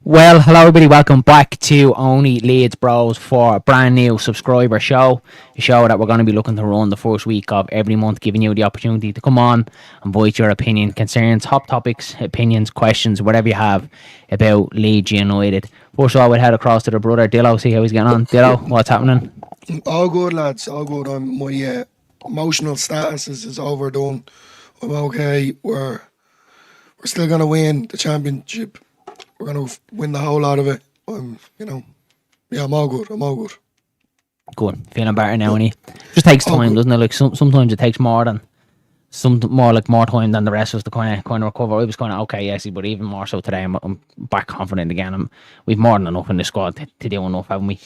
Well, hello everybody, welcome back to Only Leeds Bros for a brand new subscriber show. A show that we're going to be looking to run the first week of every month, giving you the opportunity to come on and voice your opinion, concerns, hot topics, opinions, questions, whatever you have about Leeds United. First of all, we'll head across to the brother Dillo, see how he's getting on. Dillo, what's happening? All good, lads. All good. My emotional status is overdone. I'm okay. We're still gonna win the championship. We're gonna win the whole lot of it. Yeah, I'm all good. I'm all good. Good, feeling better now, and just takes All time, good. doesn't it? Like sometimes it takes more time than the rest of us to kind of recover. I was kind of okay, yes, but even more so today. I'm back confident again. We've more than enough in the squad to do enough, haven't we?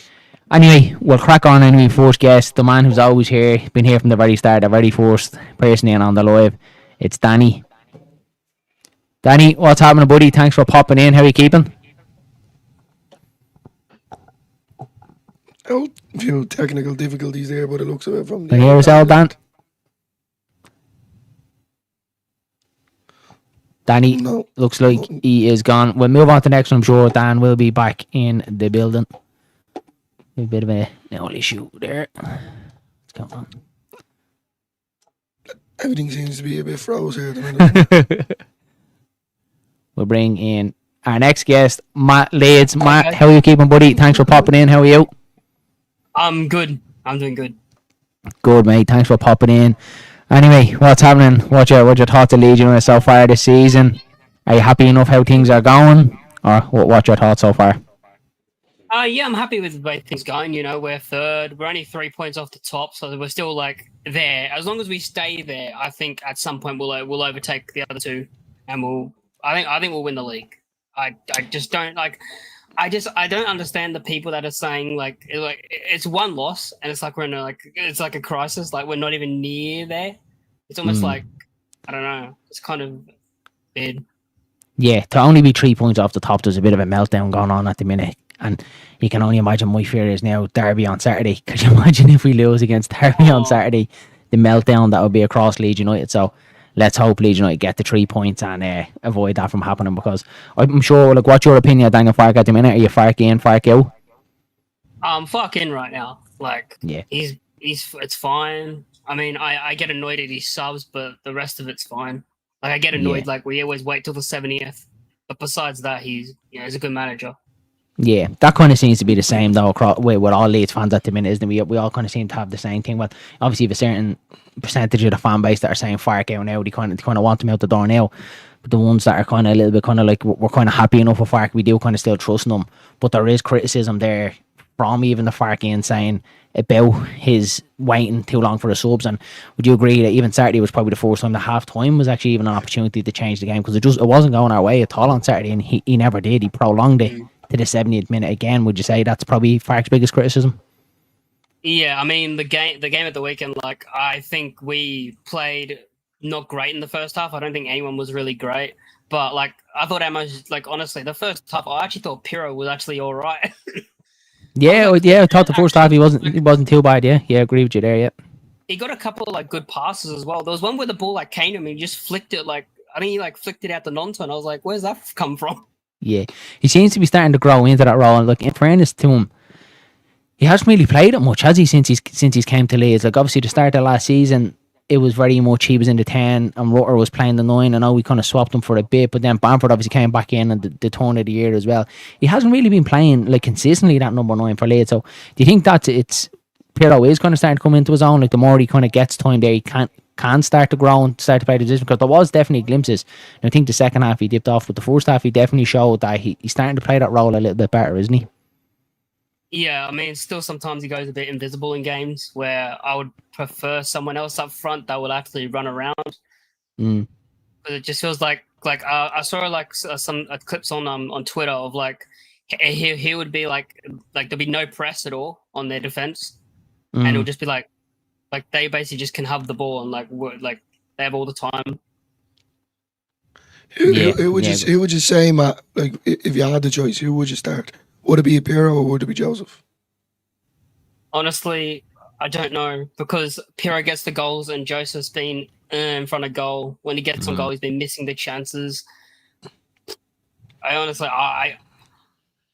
Anyway, we'll crack on anyway. First guest, the man who's always here, been here from the very start, the very first person in on the live. It's Danny. Danny, what's happening, buddy? Thanks for popping in. How are you keeping? A few technical difficulties there, but it looks of it from Can the you hear us all, Dan? Danny, No. looks like he is gone. We'll move on to the next one. I'm sure Dan will be back in the building. A bit of a little issue there. What's going on? Everything seems to be a bit froze here at the minute. We'll bring in our next guest, Matt Leeds. Matt, how are you keeping, buddy? Thanks for popping in. How are you? I'm good. I'm doing good. Good, mate. Thanks for popping in. Anyway, what's happening? What's your thoughts of Leeds United so far this season? Are you happy enough how things are going? Or what's your thoughts so far? Yeah, I'm happy with the way things going. We're third. We're only 3 points off the top, so we're still like there. As long as we stay there, I think at some point we'll overtake the other two, and I think we'll win the league. I just don't like. I don't understand the people that are saying like it's one loss and it's like it's like a crisis. Like we're not even near there. It's almost like I don't know. It's kind of weird. Yeah, to only be 3 points off the top, there's a bit of a meltdown going on at the minute. And you can only imagine my fear is now Derby on Saturday. Could you imagine if we lose against Derby on Saturday? The meltdown that would be across Leeds United. So let's hope Leeds United get the 3 points and avoid that from happening, because I'm sure, like, what's your opinion of Daniel Farke at the minute? Are you Farke in, Farke out? I'm fucking right now. Like, Yeah. It's fine. I mean, I get annoyed at his subs, but the rest of it's fine. Like, I get annoyed, like, we always wait till the 70th. But besides that, he's a good manager. Yeah, that kind of seems to be the same though with all Leeds fans at the minute, isn't it? We all kind of seem to have the same thing. Well, obviously, a certain percentage of the fan base that are saying Farke out now, they kind of want him out the door now. But the ones that are kind of a little bit kind of like we're kind of happy enough with Farke, we do kind of still trust him. But there is criticism there from even the Farke in saying about his waiting too long for the subs. And would you agree that even Saturday was probably the first time the half time was actually even an opportunity to change the game, because it wasn't going our way at all on Saturday, and he never did. He prolonged it to the 70th minute again. Would you say that's probably Farke's biggest criticism? Yeah, I mean the game at the weekend, like I think we played not great in the first half. I don't think anyone was really great, but like I thought honestly, the first half I actually thought Pirro was actually all right. I thought the first half he wasn't too bad. Yeah, agree with you there. Yeah, he got a couple of like good passes as well. There was one where the ball like came to him and he just flicked it I think he like flicked it out the non-turn. I was like, where's that come from? Yeah, he seems to be starting to grow into that role. And look, in fairness to him, he hasn't really played it much, has he? Since he's came to Leeds. Like obviously, the start of last season, it was very much he was in the 10 and Rutter was playing the 9. I know we kind of swapped him for a bit, but then Bamford obviously came back in and the turn of the year as well. He hasn't really been playing like consistently that number 9 for Leeds. So do you think that it's Pirlo is kind of starting to come into his own? Like the more he kind of gets time there, he can start to grow and start to play the position, because there was definitely glimpses. And I think the second half he dipped off, but the first half he definitely showed that he's starting to play that role a little bit better, isn't he? Yeah, I mean, still sometimes he goes a bit invisible in games where I would prefer someone else up front that would actually run around. But it just feels like I saw like some clips on Twitter of like he would be like there'd be no press at all on their defense, and it would just be like they basically just can have the ball and like they have all the time. Who would you say, Matt? Like, if you had the choice, who would you start? Would it be Pirro or would it be Joseph? Honestly, I don't know, because Pirro gets the goals and Joseph's been in front of goal. When he gets on goal, he's been missing the chances. I honestly,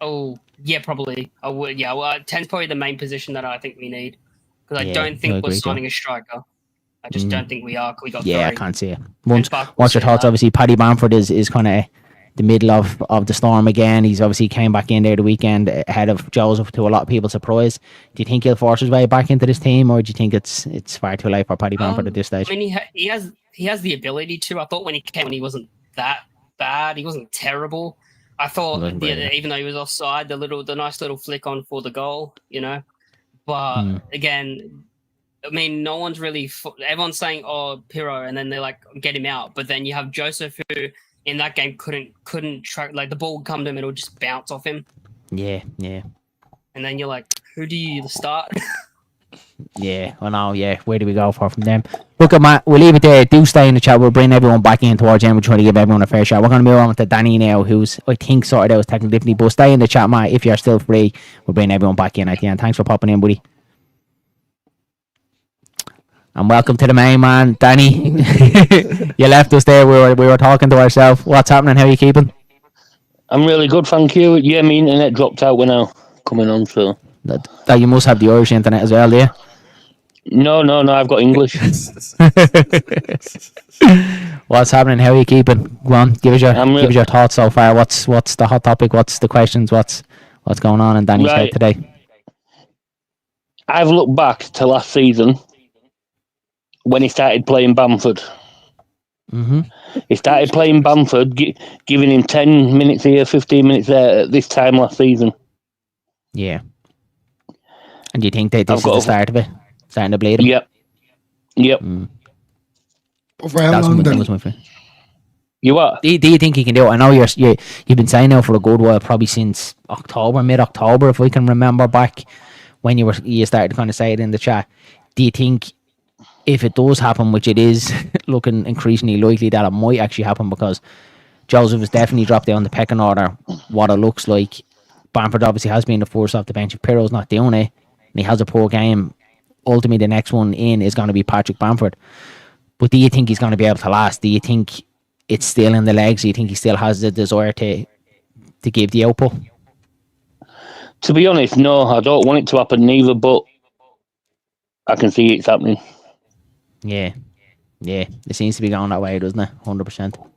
Oh, yeah, probably. I would. Yeah, well, 10's probably the main position that I think we need because I Yeah, don't I think we're agree, Joe. signing a striker. I just don't think we are. We got Yeah, I three, can't see it. and Buck will What's your see thoughts? that. Obviously, Paddy Bamford is kind of the middle of the storm again. He's obviously came back in there the weekend ahead of Joseph to a lot of people's surprise. Do you think he'll force his way back into this team, or do you think it's far too late for Paddy Bamford at this I stage? mean, he has the ability to. I thought when he came, when he wasn't that bad. He wasn't terrible. I He thought wasn't great. even though he was offside, the nice little flick on for the goal, you know. But Mm. again, I mean, no one's really. Everyone's saying, "Oh, Piro," and then they're like, "Get him out." But then you have Joseph, who in that game couldn't track. Like the ball would come to him, and it would just bounce off him. Yeah, yeah. And then you're like, "Who do you start?" Yeah, I know. Yeah, where do we go from them? Look at Matt. We'll leave it there. Do stay in the chat. We'll bring everyone back in towards the end. We're trying to give everyone a fair shot. We're going to move on to Danny now, who's I think sorted out his technical difficulty. But stay in the chat, Matt. If you're still free, we'll bring everyone back in at the end. Thanks for popping in, buddy. And welcome to the main man, Danny. You left us there. We were talking to ourselves. What's happening? How are you keeping? I'm really good, thank you. Yeah, my internet dropped out when I was coming on, so... That you must have the Irish internet as well, do you? No, I've got English. What's happening? How are you keeping? Go on, give us your thoughts so far. What's the hot topic? What's the questions? What's going on in Danny's head today? I've looked back to last season when he started playing Bamford. Mm-hmm. He started playing Bamford, giving him 10 minutes here, 15 minutes there at this time last season. Yeah. And do you think that this is the start of it? Starting to bleed him? Yep. Mm. For how long then? You what? Do you think he can do it? I know you've been saying now for a good while, probably since October, mid-October, if we can remember back when you started to kind of say it in the chat. Do you think if it does happen, which it is looking increasingly likely that it might actually happen, because Joseph has definitely dropped down the pecking order, what it looks like. Bamford obviously has been the force off the bench. If Piro's not doing it and he has a poor game, ultimately the next one in is going to be Patrick Bamford. But do you think he's going to be able to last? Do you think it's still in the legs? Do you think he still has the desire to give the output? To be honest, no, I don't want it to happen neither, but I can see it's happening. Yeah. It seems to be going that way, doesn't it? 100%.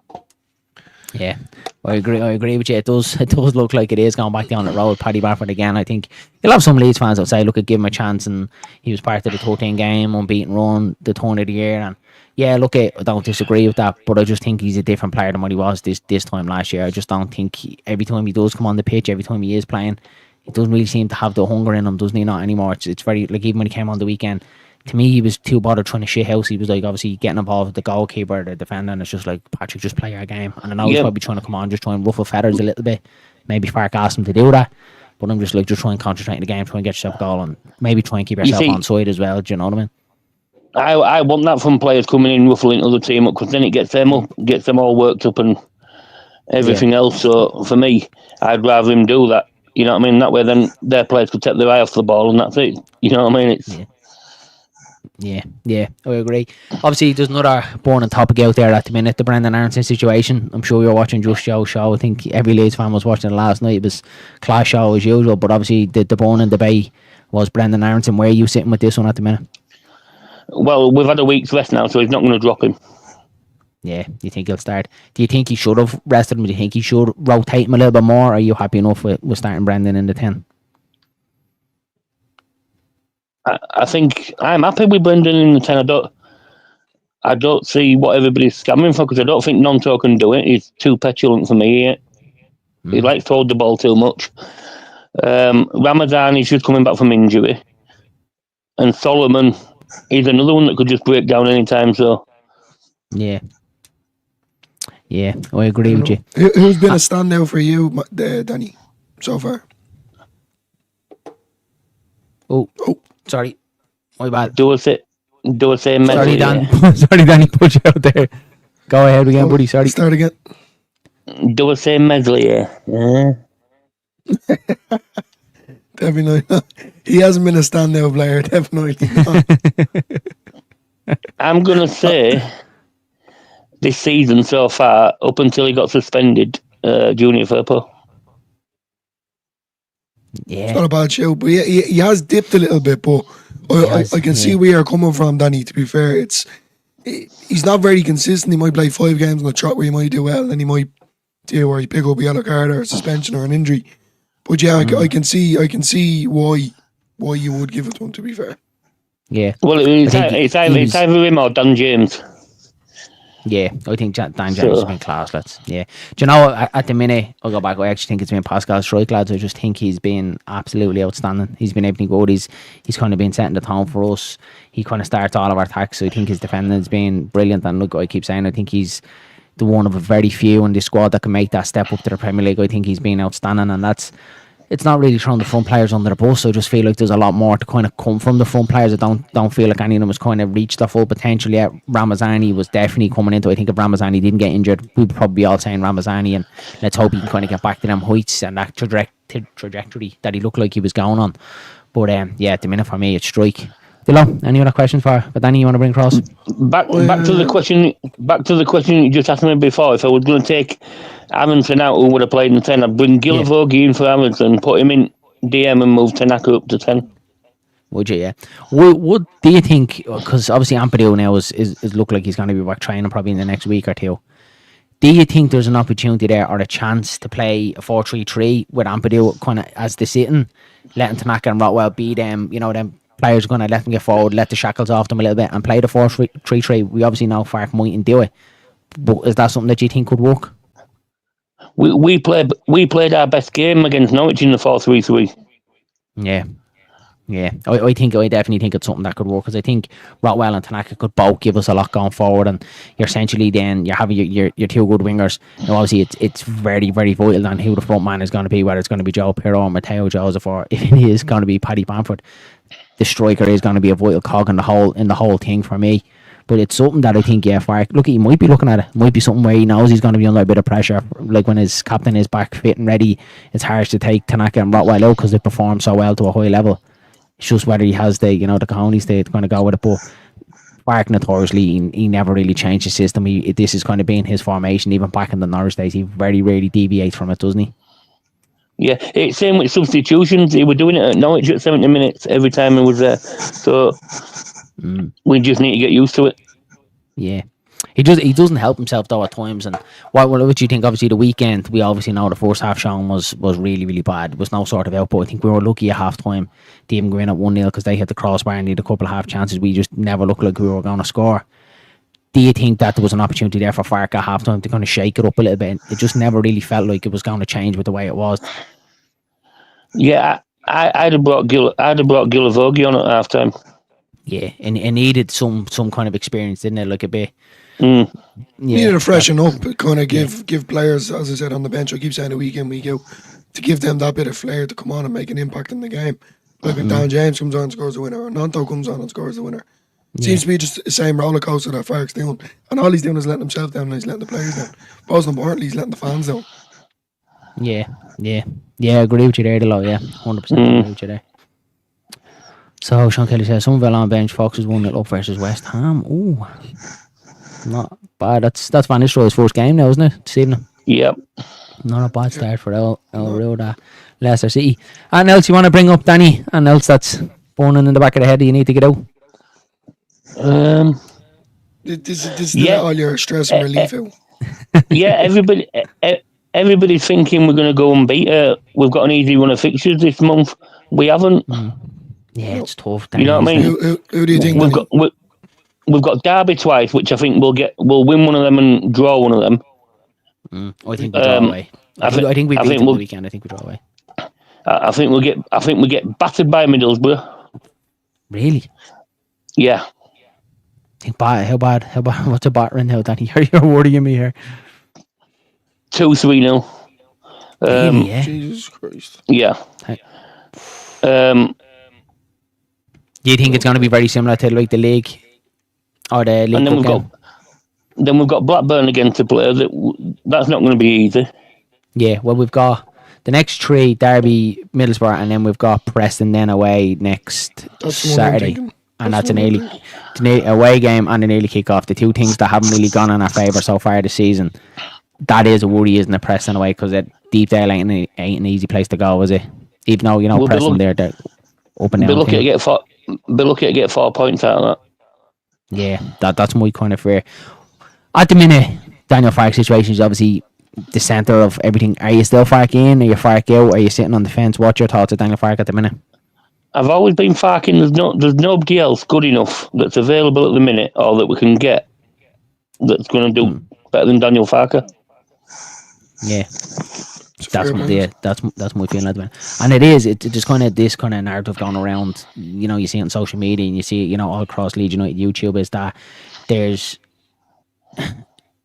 Yeah, I agree with you. It does look like it is going back down the road. Paddy Bamford again. I think you'll have some Leeds fans that say, look, give him a chance, and he was part of the 13 game, unbeaten run, the turn of the year, and yeah, look, I don't disagree with that, but I just think he's a different player than what he was this time last year. I just don't think every time he does come on the pitch, every time he is playing, he doesn't really seem to have the hunger in him, doesn't he? Not anymore. It's very, like, even when he came on the weekend, to me, he was too bothered trying to shit house. He was like obviously getting involved with the goalkeeper, the defender, and it's just like, Patrick, just play our game. And I know he's probably trying to come on, just try and ruffle feathers a little bit. Maybe Fark asked him to do that, but I'm just like, just try and concentrate in the game, try and get yourself a goal, and maybe try and keep yourself on side as well. Do you know what I mean? I want that from players coming in, ruffling other team up, because then it gets them all worked up and everything else. So for me, I'd rather him do that. You know what I mean? That way, then their players could take their eye off the ball, and that's it. You know what I mean? It's Yeah, I agree. Obviously, there's another burning topic out there at the minute, the Brendan Aronson situation. I'm sure you're watching Just Joe's show. I think every Leeds fan was watching it last night. It was class show as usual, but obviously the burning debate was Brendan Aronson. Where are you sitting with this one at the minute? Well, we've had a week's rest now, so he's not going to drop him. Yeah, you think he'll start? Do you think he should have rested him? Do you think he should rotate him a little bit more? Or are you happy enough with starting Brendan in the 10? I think I'm happy with Brendan in the 10. I don't see what everybody's scamming for, because I don't think Nonto can do it. He's too petulant for me. He likes to hold the ball too much. Ramadan is just coming back from injury. And Solomon, he's another one that could just break down anytime. So Yeah, I agree with you. Who's been a standout for you, Danny, so far? Oh, sorry. My bad. Do a say medley. Sorry, Dan. Sorry, Danny, put you out there. Go ahead again, buddy. Sorry. Start again. Do a say medley, yeah. Definitely not. He hasn't been a standout player, definitely not. I'm going to say this season so far, up until he got suspended, Junior Firpo. It's Yeah, not a bad shout, but he has dipped a little bit. But I can see yeah. where you're coming from, Danny. To be fair, he's not very consistent. He might play 5 games on the trot where he might do well, and he might do where he pick up a yellow card or a suspension or an injury. But yeah, I can see why you would give it to him. To be fair, Yeah. Well, I think it's he was. either him or Dan James. Yeah, I think Dan James has So been class, lads. Yeah. Do you know, at the minute, I'll go back, I actually think it's been Pascal Strike, lads. I just think he's been absolutely outstanding. He's been everything good. He's kind of been setting the tone for us. He kind of starts all of our attacks, so I think his defending's been brilliant. And look, I keep saying, I think he's the one of a very few in this squad that can make that step up to the Premier League. I think he's been outstanding, and it's not really throwing the front players under the bus. I just feel like there's a lot more to kind of come from the front players. I don't feel like any of them has kind of reached their full potential yet. Ramazani was definitely coming into. I think if Ramazani didn't get injured, we'd probably be all saying Ramazani, and let's hope he can kind of get back to them heights and that trajectory that he looked like he was going on. But yeah, at the minute for me, it's Strike. Dilo, any other questions for Danny you want to bring across? back to the question. Back to the question you just asked me before. If I was going to take Amundsen out, who would have played in 10, I'd bring Gilavogi in for Amundsen, put him in DM, and move Tanaka up to 10. Would you? Yeah. Would do you think? Because obviously Ampadu now is look like he's going to be back training probably in the next week or two. Do you think there's an opportunity there or a chance to play a 4-3-3 with Ampadu kind of as the sitting, letting Tanaka and Rotwell be them? You know, them players are going to let them get forward, let the shackles off them a little bit, and play the 4-3-3. We obviously know Fark mightn't do it, but is that something that you think could work? We played our best game against Norwich in the 4-3-3. Yeah. Yeah, I definitely think it's something that could work, because I think Rotwell and Tanaka could both give us a lot going forward, and you're essentially then you're having your two good wingers. Now obviously it's very, very vital on who the front man is going to be, whether it's going to be Joe Pirro or Matteo Joseph, or if it is going to be Paddy Bamford. The striker is going to be a vital cog in the whole thing for me. But it's something that I think, yeah, Fark, look, he might be looking at it. Might be something where he knows he's going to be under a bit of pressure. Like when his captain is back fit and ready, it's hard to take Tanaka and Rotwell out because they perform so well to a high level. It's just whether he has the cojones to kind of go with it. But Fark notoriously, he never really changed his system. This is kind of been his formation, even back in the Norwich days. He very rarely deviates from it, doesn't he? Yeah, it's same with substitutions. He was doing it at Norwich at 70 minutes every time he was there. So we just need to get used to it. Yeah. He doesn't help himself though at times. And what do you think? Obviously the weekend, we obviously know the first half shown was really, really bad. There was no sort of output. I think we were lucky at half time to even go in at 1-0 because they hit the crossbar and needed a couple of half chances. We just never looked like we were going to score. Do you think that there was an opportunity there for Fark at half time to kind of shake it up a little bit? It just never really felt like it was going to change with the way it was. Yeah, I'd have brought Gilavogi on at half time. Yeah, and it needed some kind of experience, didn't it? Like a bit. Needed to freshen up, kind of give players, as I said on the bench, I keep saying it week in, week out, to give them that bit of flair to come on and make an impact in the game. Like when Dan James comes on and scores the winner, or Nanto comes on and scores the winner. It seems to be just the same roller coaster that Fark's doing. And all he's doing is letting himself down and he's letting the players down. Most importantly, he's letting the fans down. Yeah, I agree with you there, Delo. Yeah, 100% agree with you there. So Sean Kelly says, Somerville on bench, Foxes 1-0 up versus West Ham. Ooh, not bad. That's Van Nistelrooy's first game now, isn't it, this evening? Yep. Not a bad start for El Roda, Leicester City. And else you want to bring up, Danny? And else that's burning in the back of the head that you need to get out? This is all your stress and relief out. Yeah, everybody's thinking we're going to go and beat her. We've got an easy run of fixtures this month. We haven't. Yeah, it's tough. You know what I mean? Who do you think? We've got Derby twice, which I think we'll win one of them and draw one of them. I think we draw away. I think we beat them the weekend. I think we draw away. I think we get battered by Middlesbrough. Really? Yeah. How bad? What's a battering now, Danny? You're worrying me here. 2-3-0. Really, yeah? Jesus Christ. Yeah. Do you think it's going to be very similar to like the league or the league? And then we've got Blackburn again to play. That's not going to be easy. Yeah, well, we've got the next three: Derby, Middlesbrough, and then we've got Preston then away next Saturday. And that's an away game and an early kick-off. The two things that haven't really gone in our favour so far this season. That is a worry, isn't it, Preston away? Because Deepdale ain't an easy place to go, is it? Even though, you know, We'll be Preston, look- they're up and Be down. lucky team. to get 4. Be lucky to get 4 points out of that. Yeah, that's my kind of fear. At the minute, Daniel Farke's situation is obviously the centre of everything. Are you still Farke in? Are you Farke out? Are you sitting on the fence? What's your thoughts of Daniel Farke at the minute? I've always been farking. There's nobody else good enough that's available at the minute, or that we can get that's going to do better than Daniel Farker. Yeah, It's a fair point. that's my feeling at the minute. And it's just kind of this kind of narrative going around. You know, you see it on social media and you see it, you know, all across Leeds United YouTube, is that there's,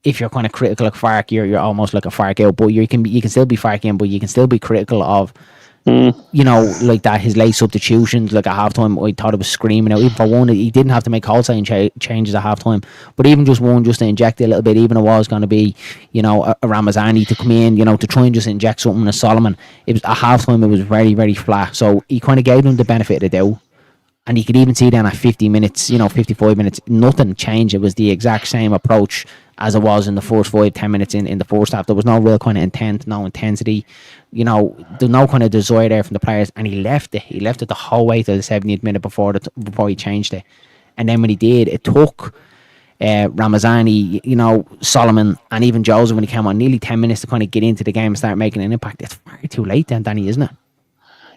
if you're kind of critical of Farke, you're almost like a Farke out, but you can still be Farke in, but you can still be critical of, you know, like that, his late substitutions. Like at halftime, I thought it was screaming out. Even for one, he didn't have to make wholesale changes at halftime, but even just one, just to inject a little bit, even it was going to be, you know, a Ramazani to come in, you know, to try and just inject something in Solomon. It was at halftime, it was very, very flat. So he kind of gave them the benefit of the doubt. And you could even see then at 50 minutes, you know, 55 minutes, nothing changed. It was the exact same approach as it was in the first 5-10 minutes in the first half. There was no real kind of intent, no intensity. You know, there's no kind of desire there from the players. And he left it. He left it the whole way to the 70th minute before he changed it. And then when he did, it took Ramazani, you know, Solomon, and even Joseph when he came on, nearly 10 minutes to kind of get into the game and start making an impact. It's far too late then, Danny, isn't it?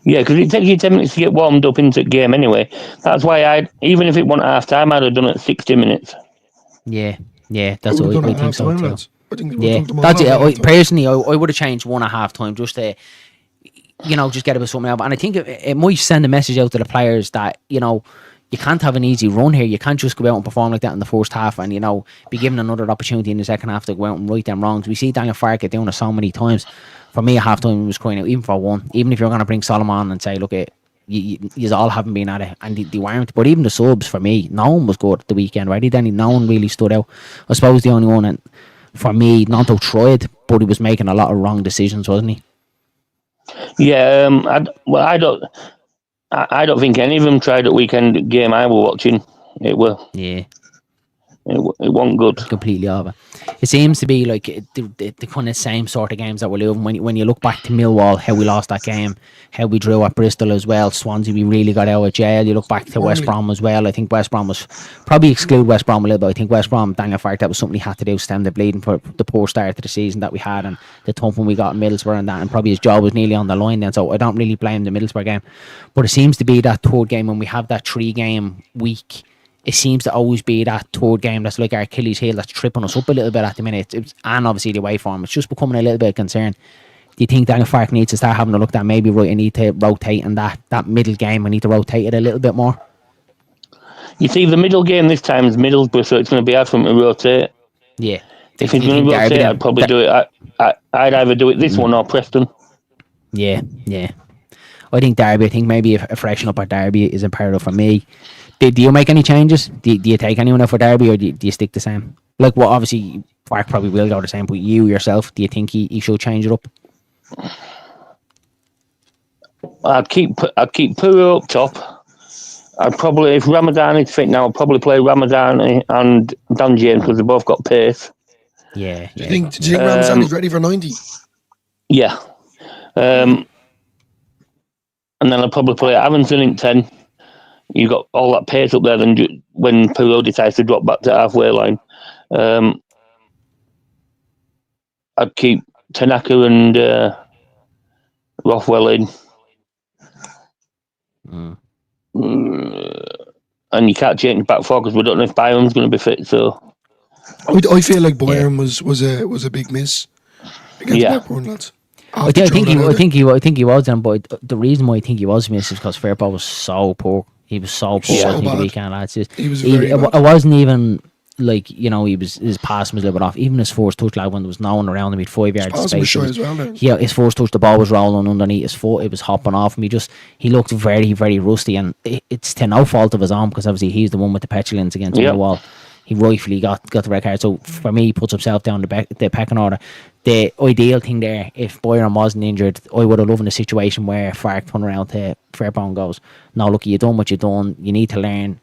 Yeah, because it takes you 10 minutes to get warmed up into the game anyway. That's why even if it wasn't half time, I'd have done it at 60 minutes. Yeah, that's what I think so too. I think Yeah, that's it. Personally, I would have changed one at half time just to, you know, just get a bit something out. And I think it might send a message out to the players that, you know, you can't have an easy run here. You can't just go out and perform like that in the first half and, you know, be given another opportunity in the second half to go out and right them wrongs. We see Daniel Farke doing it so many times. For me, at half time, he was crying out, even for one. Even if you're going to bring Solomon on and say, look, you all haven't been at it, and they weren't. But even the subs, for me, no one was good at the weekend, right? Danny, no one really stood out. I suppose the only one, and for me, Nanto tried, but he was making a lot of wrong decisions, wasn't he? Yeah, I don't think any of them tried at weekend game I were watching. It wasn't good. Completely over. It seems to be like the kind of same sort of games that we're losing. When you look back to Millwall, how we lost that game, how we drew at Bristol as well, Swansea, we really got out of jail. You look back to West Brom as well. I think West Brom was, probably exclude West Brom a little bit, I think West Brom, Daniel Farke, that was something he had to do, stem the bleeding for the poor start to the season that we had and the thumping we got in Middlesbrough and that, and probably his job was nearly on the line then, so I don't really blame the Middlesbrough game. But it seems to be that third game when we have that 3-game week, it seems to always be that third game that's like our Achilles heel that's tripping us up a little bit at the minute. And obviously the away form, it's just becoming a little bit of concern. Do you think Daniel Farke needs to start having a look that maybe, right, I need to rotate in that middle game, I need to rotate it a little bit more? You see, the middle game this time is Middlesbrough, so it's going to be hard for him to rotate. Yeah. If he's going to rotate, I'd probably do it. I'd either do it this one or Preston. Yeah. I think Derby, maybe a freshen up at Derby is imperative for me. Do you make any changes? Do you take anyone out for Derby, or do you stick the same? Like, well, obviously, Farke probably will go the same, but you yourself, do you think he should change it up? I'd keep Puro up top. I'd probably, if Ramadan is fit now, I'd probably play Ramadan and Dan James because they both got pace. Yeah. Do you think Ramadan is ready for 90? Yeah. And then I'd probably play Aronson in 10. You got all that pace up there. Then when Puro decides to drop back to halfway line, I'd keep Tanaka and Rothwell in. And you can't change back four because we don't know if Byram's going to be fit. So I feel like Byram was a big miss against Blackburn, lads. I think he was then, but the reason why I think he was missed is because Fairbaugh was so poor. He was so poor. I think the weekend, lads. He was very bad. It wasn't even like, you know, his pass was a little bit off. Even his first touch, like when there was no one around him, he had 5 yards of space. Was as well, then. Yeah, his first touch, the ball was rolling underneath his foot. It was hopping off him. He looked very, very rusty, and it's to no fault of his own because obviously he's the one with the petulance against the wall. He rightfully got the red card. So for me, he puts himself down the pecking order. The ideal thing there, if Byram wasn't injured, I would have loved a situation where Farke turned around to Fairbairn and goes, no, look, you've done what you've done. You need to learn.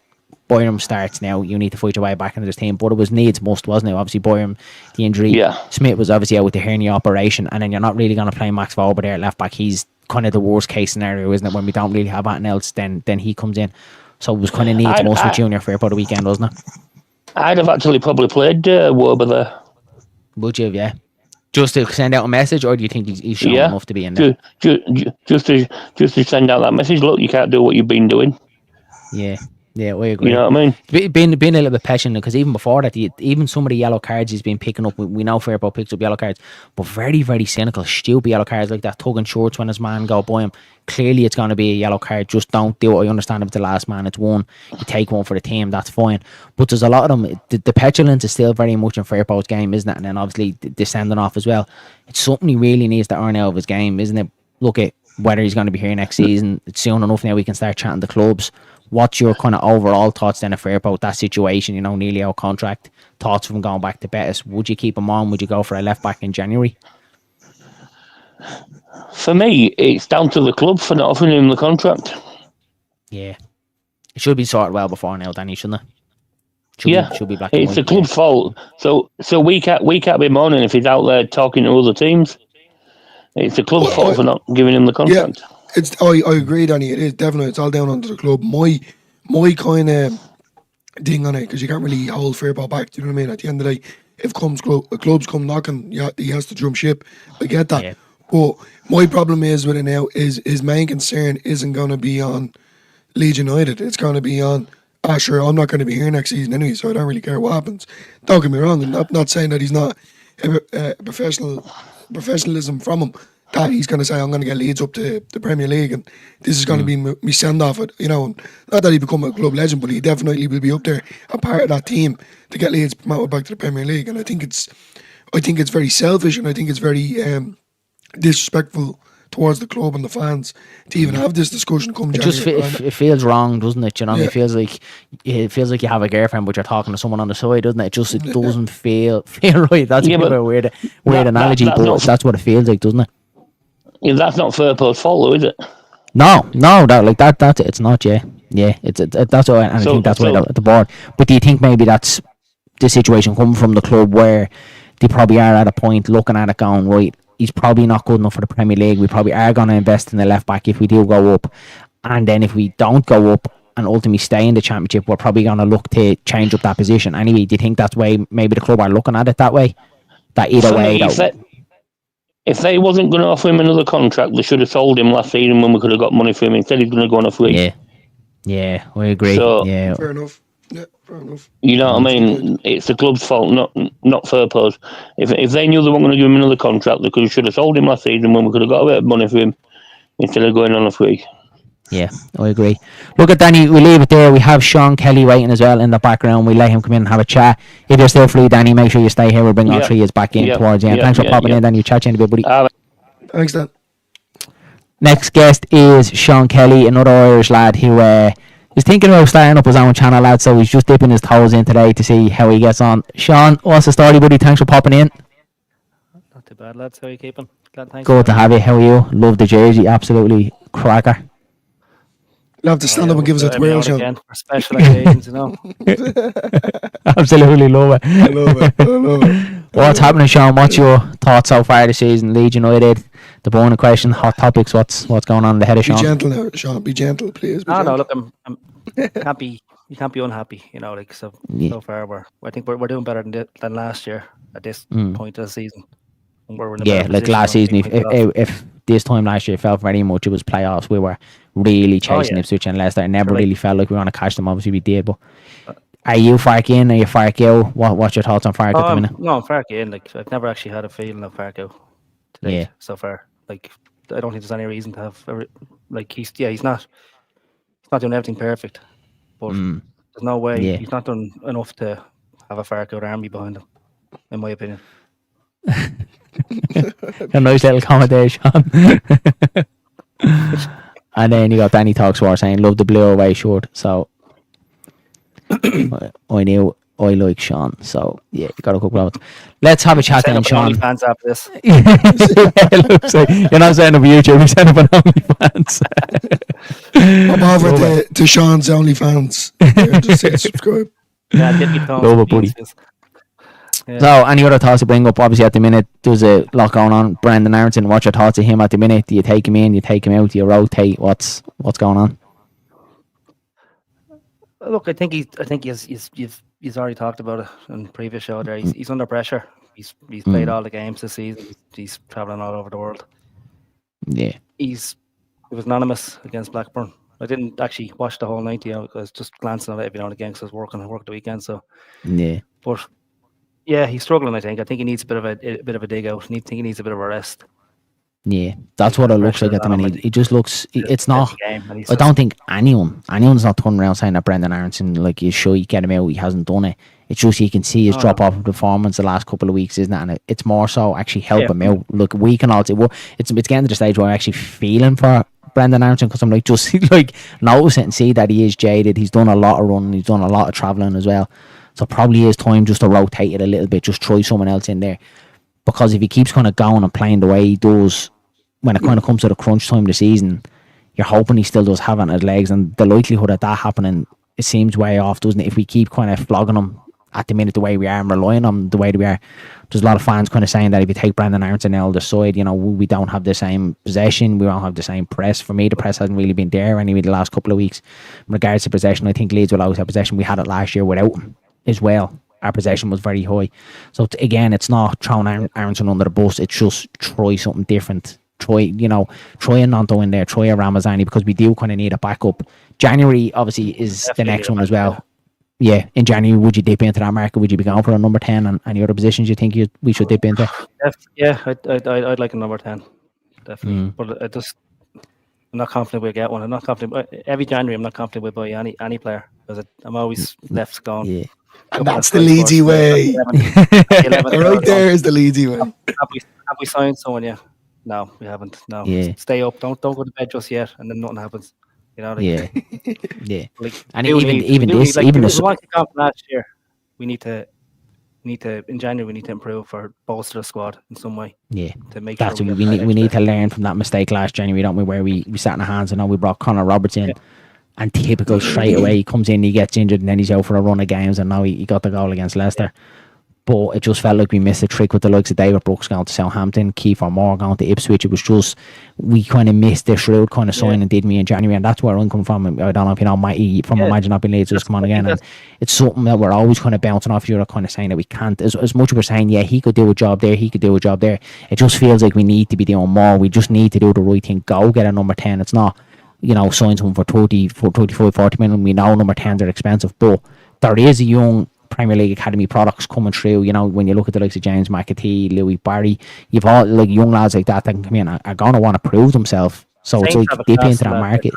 Byram starts now. You need to fight your way back into this team. But it was needs must, wasn't it? Obviously, Byram, the injury. Yeah. Smith was obviously out with the hernia operation. And then you're not really going to play Max Vober there at left back. He's kind of the worst case scenario, isn't it? When we don't really have anything else, then he comes in. So it was kind of needs most with Junior Firpo the weekend, wasn't it? I'd have actually probably played Woba there. Would you? Yeah. Just to send out a message, or do you think he's shown enough to be in there? Just to send out that message. Look, you can't do what you've been doing. Yeah, I agree. You know what I mean? Being a little bit passionate, because even before that, even some of the yellow cards he's been picking up. We know Firpo picks up yellow cards, but very, very cynical, stupid yellow cards like that, tugging shorts when his man go by him. Clearly, it's going to be a yellow card. Just don't do it. I understand if it's the last man, it's one. You take one for the team, that's fine. But there's a lot of them. The petulance is still very much in Firpo's game, isn't it? And then obviously the sending off as well. It's something he really needs to earn out of his game, isn't it? Look at whether he's going to be here next season. It's soon enough now we can start chatting to clubs. What's your kind of overall thoughts then of Firpo, that situation, nearly out contract, thoughts from going back to Betis? Would you keep him on? Would you go for a left back in January? For me, it's down to the club for not offering him the contract. Yeah. It should be sorted well before now, Danny, shouldn't it? Should be black. It's the club's fault. So we can't be moaning if he's out there talking to other teams. It's the club's fault for not giving him the contract. Yeah, I agree, Danny. It is definitely, it's all down onto the club. My kind of thing on it, because you can't really hold Firpo back. Do you know what I mean? At the end of the day, if clubs come knocking, he has to jump ship. I get that. Yeah. But my problem is with it now is his main concern isn't going to be on Leeds United. It's going to be on, sure, I'm not going to be here next season anyway, so I don't really care what happens. Don't get me wrong. I'm not saying that he's not professionalism from him, that he's going to say, I'm going to get Leeds up to the Premier League and this is going to be me send-off. And not that he become a club legend, but he definitely will be up there, a part of that team to get Leeds promoted back to the Premier League. And I think it's very selfish, and I think it's very disrespectful towards the club and the fans to even have this discussion come January. It feels wrong, doesn't it? Yeah. It feels like you have a girlfriend but you're talking to someone on the side, doesn't it? It doesn't feel right. That's a bit of a weird analogy, but that's what it feels like, doesn't it? Yeah, that's not Firpo's fault, though, is it? No, that's it. It's not. Yeah, it's that's all, and I think that's why at the board. But do you think maybe that's the situation coming from the club where they probably are at a point looking at it going, right, he's probably not good enough for the Premier League. We probably are going to invest in the left back if we do go up. And then if we don't go up and ultimately stay in the Championship, we're probably going to look to change up that position. Anyway, do you think that's why maybe the club are looking at it that way? That either way... If they wasn't going to offer him another contract, they should have sold him last season when we could have got money for him. Instead, he's going to go on a free. Yeah, I agree. So, yeah. Fair enough. Yeah, fair enough. You know what I mean? It's the club's fault, not Firpo's. If they knew they weren't going to give him another contract, they should have sold him last season when we could have got a bit of money for him instead of going on a free. Yeah, I agree. Look at Danny, we leave it there. We have Sean Kelly waiting as well in the background. We let him come in and have a chat. If you're still free, Danny, make sure you stay here. We'll bring all three years back in towards the end. Thanks for popping in, Danny. We'll chat to you in a bit, buddy. Thanks, Dan. Next guest is Sean Kelly, another Irish lad who is thinking about starting up his own channel, lad, so he's just dipping his toes in today to see how he gets on. Sean, what's the story, buddy? Thanks for popping in. Not too bad, lads. How are you keeping? Thanks. Good to have you. How are you? Love the jersey. Absolutely cracker. You'll have to stand up and give us a twirl, Sean. For special occasions, Absolutely love it. I love it. What's happening, Sean? What's your thoughts so far this season? Leeds United, the burning question, hot topics. What's going on in the head of Sean? Be gentle now, Sean. Be gentle, please. No, look, I'm happy. You can't be unhappy, so far I think we're doing better than last year at this point of the season. We're in a like last season, if this time last year it felt very much it was playoffs, we were really chasing Ipswich and Leicester. It never really felt like we were going to catch them. Obviously we did, but are you Fark in? Are you Fark out? What's your thoughts on Fark at the minute? No, I'm Fark in. Like, I've never actually had a feeling of Fark out today so far. Like, I don't think there's any reason to have he's not doing everything perfect, but there's no way he's not done enough to have a Fark out army behind him, in my opinion. A nice little comment there, Sean. And then you got Danny Talkswar saying love the blue away shirt. So I knew I like Sean. So yeah, you got a couple of it. Let's have a chat then, Sean. Fans after this. It looks like you're not setting up YouTube, you're setting up an OnlyFans. I'm over to Sean's OnlyFans. Just say subscribe. Yeah, get me love it, buddy. So, any other thoughts to bring up? Obviously, at the minute, there's a lot going on. Brendan Aronson, what's your thoughts of him at the minute? Do you take him in? Do you take him out? Do you rotate? What's going on? Look, I think he's already talked about it in the previous show. There, he's under pressure. He's played all the games this season. He's traveling all over the world. Yeah, He was anonymous against Blackburn. I didn't actually watch the whole 90. I was just glancing at it every now and again because I was work the weekend. So yeah. But yeah, he's struggling. I think he needs a bit of a dig out. I think he needs a bit of a rest. Yeah, that's what it looks like at the minute. He just looks. It's not. I don't think anyone's not turning around saying that Brendan Aronson, like, he's sure you get him out. He hasn't done it. It's just you can see his drop off of performance the last couple of weeks, isn't it? And it's more so actually help him out. Look, we can all say, well, it's getting to the stage where I'm actually feeling for Brendan Aronson because I'm like just like notice it and see that he is jaded. He's done a lot of running. He's done a lot of travelling as well. So probably is time just to rotate it a little bit. Just try someone else in there. Because if he keeps kind of going and playing the way he does, when it kind of comes to the crunch time of the season, you're hoping he still does have it on his legs. And the likelihood of that happening, it seems way off, doesn't it? If we keep kind of flogging him at the minute the way we are and relying on him the way that we are, there's a lot of fans kind of saying that if you take Brendan Aronson out of the side, you know, we don't have the same possession, we don't have the same press. For me, the press hasn't really been there anyway the last couple of weeks. In regards to possession, I think Leeds will always have possession. We had it last year without him as well. Our possession was very high. So again, it's not throwing Aronson under the bus. It's just try something different. Try a Nonto in there. Try a Ramazani because we do kind of need a backup. January obviously is the next one as well. Yeah, in January, would you dip into that market? Would you be going for a number 10 and any other positions you think we should dip into? Yeah, I'd like a number 10, definitely. But I'm not confident we'll get one. I'm not confident. Every January, I'm not confident we'll buy any player because I'm always left going. Yeah. And that's the Leedsy way. Right there is the Leedsy way. Have we signed someone yet? No, we haven't. No. Yeah. Stay up. Don't go to bed just yet, and then nothing happens. You know. Yeah. Like, and even this, last year, we need to in January we need to improve or bolster the squad in some way. Yeah. To make that's sure we need to learn from that mistake last January, don't we? Where we sat in our hands and we brought Connor Roberts in. Yeah. And typical straight away, he comes in, he gets injured, and then he's out for a run of games, and now he got the goal against Leicester. But it just felt like we missed a trick with the likes of David Brooks going to Southampton, Kiefer Moore going to Ipswich. It was just, we kind of missed the shrewd kind of signing, did me in January, and that's where I'm coming from. I don't know if you know, from Imagine Not Being Leeds, just come on again. And it's something that we're always kind of bouncing off. You're kind of saying that we can't, as much as we're saying, yeah, he could do a job there, he could do a job there. It just feels like we need to be doing more. We just need to do the right thing. Go get a number 10. It's not, sign someone for 35, 40 million. We know number 10s are expensive, but there is a young Premier League Academy products coming through. When you look at the likes of James McAtee, Louis Barry, you've all like young lads like that can come in are going to want to prove themselves. So it's like dip into that market.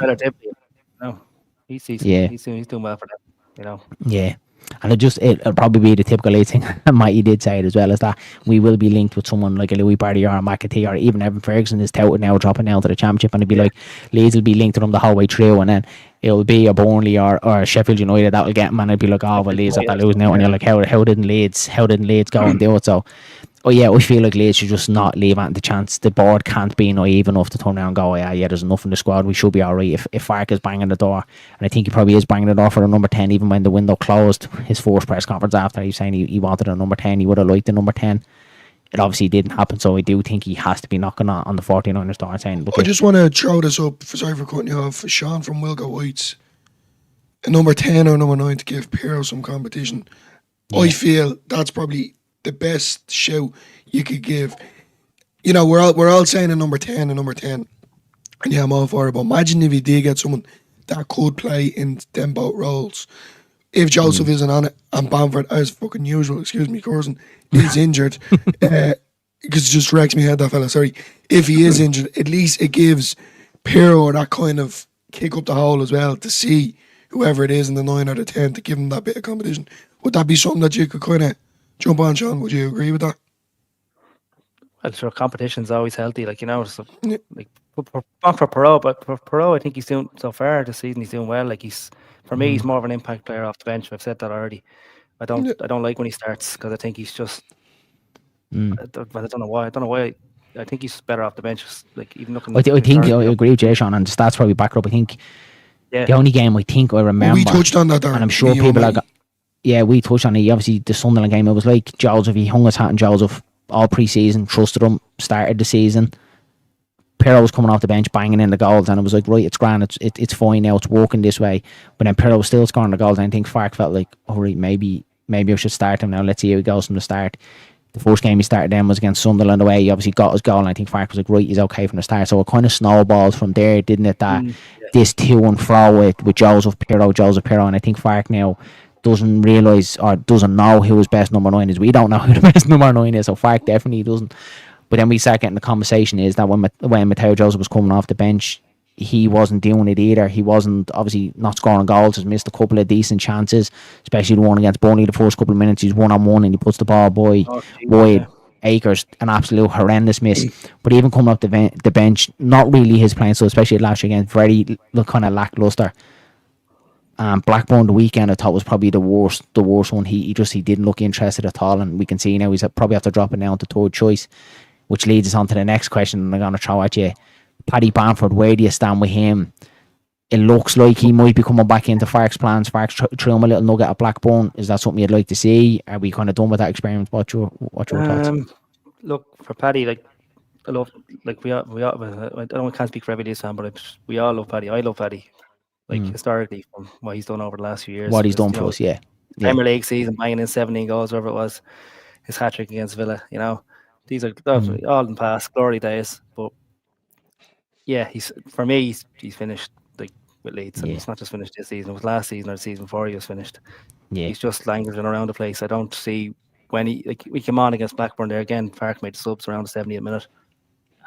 No, he's doing well for them. Yeah. And it'll probably be the typical Leeds thing. Mikey did say it as well, is that we will be linked with someone like a Louis Barty or a McAtee or even Evan Ferguson is touted now dropping down to the Championship, and it'll be like Leeds will be linked to them the whole way through, and then it'll be a Burnley or Sheffield United that'll get them, and it'll be like, oh well, Leeds have to lose now, and you're like, how didn't Leeds go and do it? So I feel like Leeds should just not leave out the chance. The board can't be naive enough to turn around and go, yeah, there's enough in the squad, we should be alright. If Farke is banging the door, and I think he probably is banging the door for a number 10, even when the window closed, his first press conference after, he was saying he wanted a number 10, he would have liked the number 10. It obviously didn't happen, so I do think he has to be knocking on the 49ers door and saying, I just want to throw this up, sorry for cutting you off, Sean from Wilco Whites, a number 10 or number 9 to give Pirro some competition. Yeah. I feel that's probably the best shout you could give. We're all saying a number 10, and yeah, I'm all for it. But imagine if you did get someone that could play in them both roles. If Joseph isn't on it and Bamford, as fucking usual, excuse me, Corson, is injured, because it just wrecks me head, that fella. Sorry, if he is injured, at least it gives Pirro that kind of kick up the hole as well to see whoever it is in the 9 or the 10 to give him that bit of competition. Would that be something that you could kind of jump on, Sean? Would you agree with that? Well, sure, competition's always healthy, like for Pirro, but for Pirro, I think he's doing so far this season. He's doing well. Like he's me, he's more of an impact player off the bench. I've said that already. I don't like when he starts because I think he's just. I don't know why. I think he's better off the bench. Like even looking. I think I agree with Jay, Sean, and the stats probably back up. I think the only game I think I remember. We touched on that there, and I'm sure people are. we touched on it. Obviously, the Sunderland game, it was like Joseph. He hung his hat on Joseph all pre-season, trusted him, started the season. Pirro was coming off the bench, banging in the goals, and it was like, right, it's grand, it's fine now, it's working this way. But then Pirro was still scoring the goals, and I think Fark felt like, all right, maybe I should start him now. Let's see how he goes from the start. The first game he started then was against Sunderland away. He obviously got his goal, and I think Fark was like, right, he's okay from the start. So it kind of snowballed from there, didn't it? That this to and fro with Joseph Pirro, and I think Fark now doesn't realise or doesn't know who his best number 9 is. We don't know who the best number 9 is, so Fark definitely doesn't. But then we start getting the conversation is that when Matteo Joseph was coming off the bench, he wasn't doing it either. He wasn't obviously not scoring goals. Has missed a couple of decent chances, especially the one against Burnley. The first couple of minutes, he's 1-on-1 and he puts the ball wide. Akers, an absolute horrendous miss. But even coming up the bench, not really his playing. So especially last year again, very kind of lackluster. Blackburn the weekend I thought was probably the worst one. He didn't look interested at all, and we can see now he's probably after dropping down to third choice, which leads us on to the next question. And I'm going to throw at you, Paddy Bamford. Where do you stand with him? It looks like he might be coming back into Fark's plans. Fark's threw him a little nugget at Blackburn. Is that something you'd like to see? Are we kind of done with that experiment? What's your thoughts? Look, for Paddy, like I love, like we all, I can't speak for every Leeds fan, but we all love Paddy. I love Paddy. Like historically, from what he's done over the last few years, what he's done for us, Premier League season, banging in 17 goals, whatever it was, his hat trick against Villa. These are all in past glory days. But yeah, he's finished like with Leeds, and it's not just finished this season. It was last season or the season before he was finished. Yeah, he's just languishing around the place. I don't see when we came on against Blackburn there again. Fark made the subs around the 70th minute,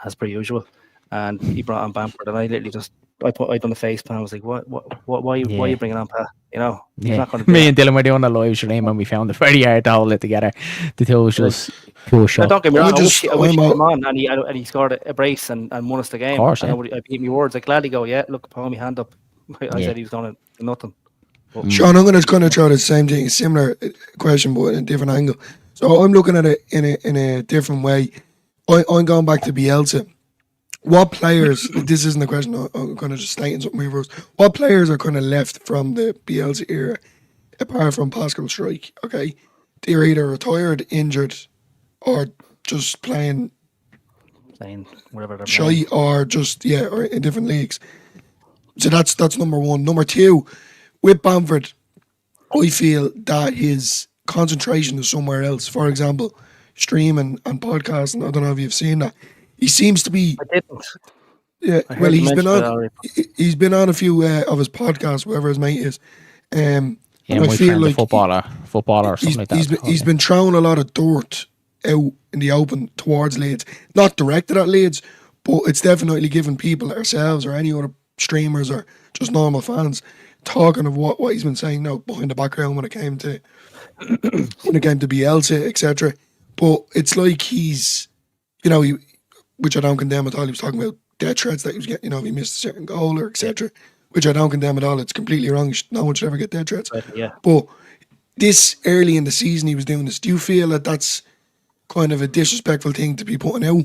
as per usual, and he brought on Bamford, and I literally just. I done the face plan. I was like, "What? Why are you bringing on Pat? He's not going to." Me and Dylan were doing a live stream when we found it very hard to hold it together. The two was just pure shot. Don't get me wrong. I wish he came on and he scored a brace and won us the game. Of course, I beat me words. I gladly go, look, put my hand up. I said he was going to nothing. But, Sean, I'm going to throw the same thing, a similar question, but in a different angle. So I'm looking at it in a different way. I'm going back to Bielsa. What players, this isn't a question, I'm going to just state in something reverse. What players are kind of left from the Bielsa era, apart from Pascal Struijk, okay? They're either retired, injured, or just playing whatever they're shy, playing. or just, or in different leagues. So that's number one. Number two, with Bamford, I feel that his concentration is somewhere else. For example, streaming and podcasting, I don't know if you've seen that. He seems to be. I didn't. Yeah, well, he's been on a few of his podcasts, whoever his mate is. I feel like footballer or something like that. He's been throwing a lot of dirt out in the open towards Leeds, not directed at Leeds, but it's definitely given people, ourselves or any other streamers or just normal fans, talking of what he's been saying now behind the background when it came to Bielsa, etc. But it's like he's, which I don't condemn at all. He was talking about death threats that he was getting, he missed a certain goal or etc. Which I don't condemn at all. It's completely wrong. No one should ever get death threats. Yeah. But this early in the season he was doing this. Do you feel that that's kind of a disrespectful thing to be putting out?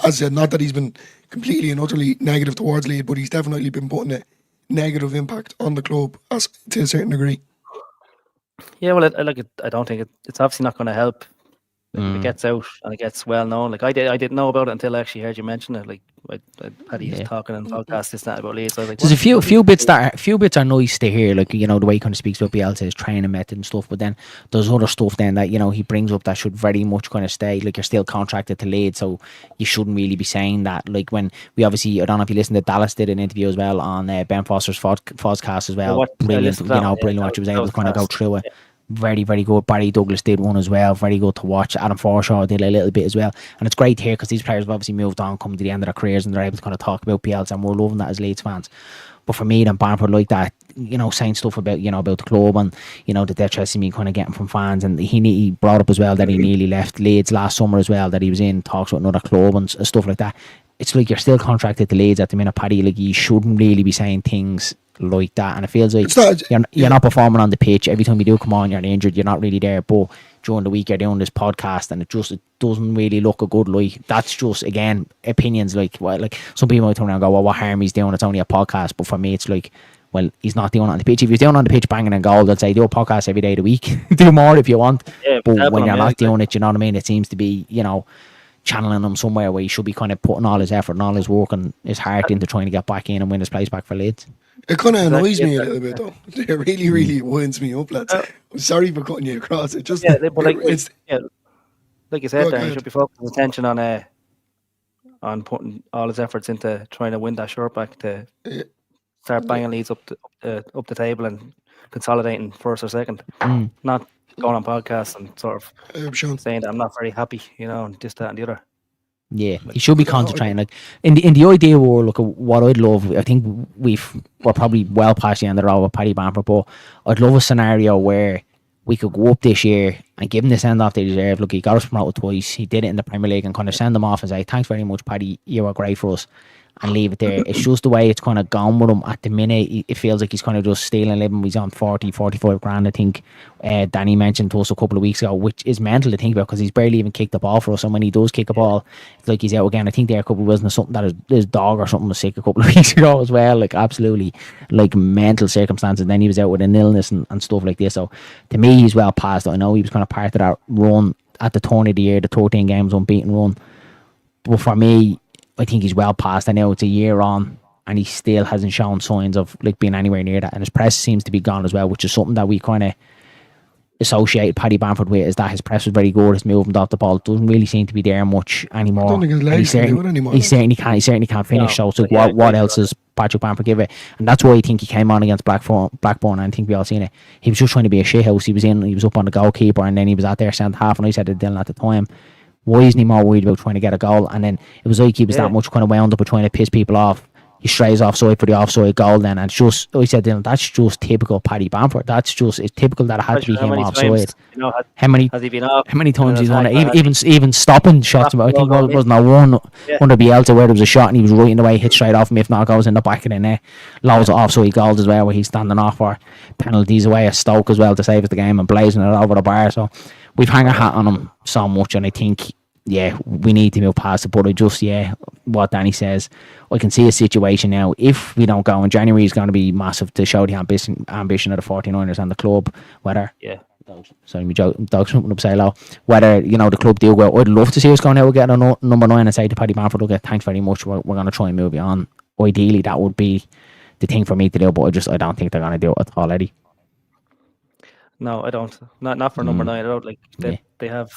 As I said, not that he's been completely and utterly negative towards Leeds, but he's definitely been putting a negative impact on the club to a certain degree. Yeah, well, I don't think it's obviously not going to help. If it gets out and it gets well known, like I didn't know about it until I actually heard you mention it. Like Paddy's talking on podcast this that about Leeds. So I was like, there's a few bits are nice to hear, like the way he kind of speaks about Bielsa, his training method and stuff. But then there's other stuff then that he brings up that should very much kind of stay. Like, you're still contracted to Leeds, so you shouldn't really be saying that. Like, when we obviously, I don't know if you listened to Dallas did an interview as well on Ben Foster's podcast as well. Brilliant, brilliant what he was able to kind of go through it. Very, very good. Barry Douglas did one as well. Very good to watch. Adam Forshaw did a little bit as well. And it's great to hear, because these players have obviously moved on, come to the end of their careers, and they're able to kind of talk about Bielsa, and we're loving that as Leeds fans. But for me, then Bamford like that, saying stuff about, about the club and, the death threats he kind of getting from fans. And he brought up as well that he nearly left Leeds last summer as well, that he was in talks with another club and stuff like that. It's like you're still contracted to Leeds at the minute, Paddy. Like, you shouldn't really be saying things like that, and it feels like you're not performing on the pitch. Every time you do come on, you're injured, you're not really there. But during the week you're doing this podcast, and it doesn't really look a good light. That's just, again, opinions. Like some people might turn around and go, well, what harm he's doing, it's only a podcast. But for me, it's like, well, he's not doing it on the pitch. If he's doing it on the pitch banging a goal, they'd say do a podcast every day of the week. Do more if you want. Yeah, But when you're not doing it, you know what I mean? It seems to be, channeling him somewhere where he should be kind of putting all his effort and all his work and his heart into trying to get back in and win his place back for Leeds. It kind of annoys me a little bit, though. It really, really winds me up, lads. I'm sorry for cutting you across. It just, but like you said, Go there, he ahead. should be focusing attention on putting all his efforts into trying to win that shirt back to start banging Leeds up the table and consolidating first or second. Not going on podcasts and sort of Sean. saying that I'm not very happy, and this, that, and the other. Yeah, he should be concentrating. Like in the idea world, look, what I'd love, I think we're probably well past the end of the road with Paddy Bamford, but I'd love a scenario where we could go up this year and give him the send off they deserve. Look, he got us promoted twice. He did it in the Premier League and kind of send him off and say, thanks very much, Paddy, you were great for us, and leave it there. It's just the way it's kind of gone with him at the minute. It feels like he's kind of just stealing living. He's on 45 grand, I think. Danny mentioned to us a couple of weeks ago, which is mental to think about because he's barely even kicked the ball for us. And when he does kick a ball, it's like he's out again. I think there a couple wasn't something that his dog or something was sick a couple of weeks ago as well. Like absolutely, like mental circumstances. And then he was out with an illness and stuff like this. So to me, he's well past it. I know he was kind of part of that run at the turn of the year, the 13 games unbeaten run. But for me, I think he's well past. I know it's a year on and he still hasn't shown signs of like being anywhere near that. And his press seems to be gone as well, which is something that we kind of associated Paddy Bamford with, is that his press was very good, his movement off the ball doesn't really seem to be there much anymore. I don't think his legs can do it anymore. He certainly can't finish. So it's like, what else does Patrick Bamford give it? And that's why I think he came on against Blackburn, and I think we all seen it. He was just trying to be a shithouse. He was up on the goalkeeper, and then he was out there centre half, and I said to Dylan at the time, why isn't he more worried about trying to get a goal? And then it was like he was that much kind of wound up with trying to piss people off. He strays offside for the offside goal then, and it's just, I said to him, that's just typical Paddy Bamford. It's typical that it had to be him offside. How many has he been off? How many times he's won it? Even stopping shots. I think it wasn't a one under Bielsa where there was a shot and he was right in the way, hit straight off him. If not, goes in the back of the net. Loads of offside goals as well where he's standing off, or penalties away at Stoke as well to save us the game and blazing it over the bar. So we've hung a hat on him so much, and I think, we need to move past it. But I just, what Danny says, I can see a situation now. If we don't go in January, is going to be massive to show the ambition of the 49ers and the club. Whether, sorry, my dog's jumping up, say hello. Whether, the club do well, I'd love to see us going out and getting a number 9 and say to Paddy Bamford, okay, thanks very much, we're going to try and move you on. Ideally, that would be the thing for me to do, but I don't think they're going to do it at all, Eddie. No, I don't. Not for number 9. I don't like. They have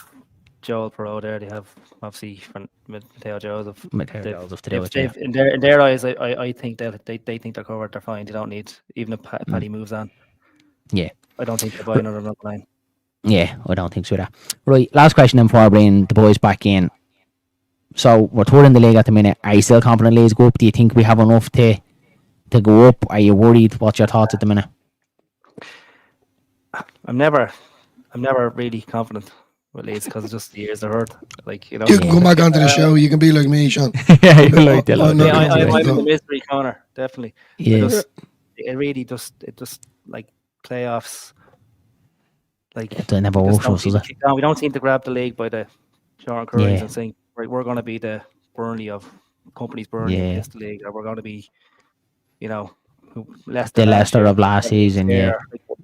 Joel Perot there. They have obviously Mateo Joseph. In their eyes, I think they think they're covered. They're fine. They don't need, even if Paddy moves on. Yeah, I don't think they're buying another number 9. Yeah, I don't think so. Right, last question then before I bring the boys back in. So we're third in the league at the minute. Are you still confident Leeds go up? Do you think we have enough to go up? Are you worried? What's your thoughts at the minute? I'm never really confident with Leeds because it's just the years they're hurt. Like, you can come back onto the show. You can be like me, Sean. Yeah, you like that. I'm in the mystery corner, definitely. Yeah. It just like playoffs. Like, it never works for us, does it? We don't seem to grab the league by the Sean Currys and saying, right, we're going to be the Burnley of companies Burnley against the league, or we're going to be, the Leicester of last season.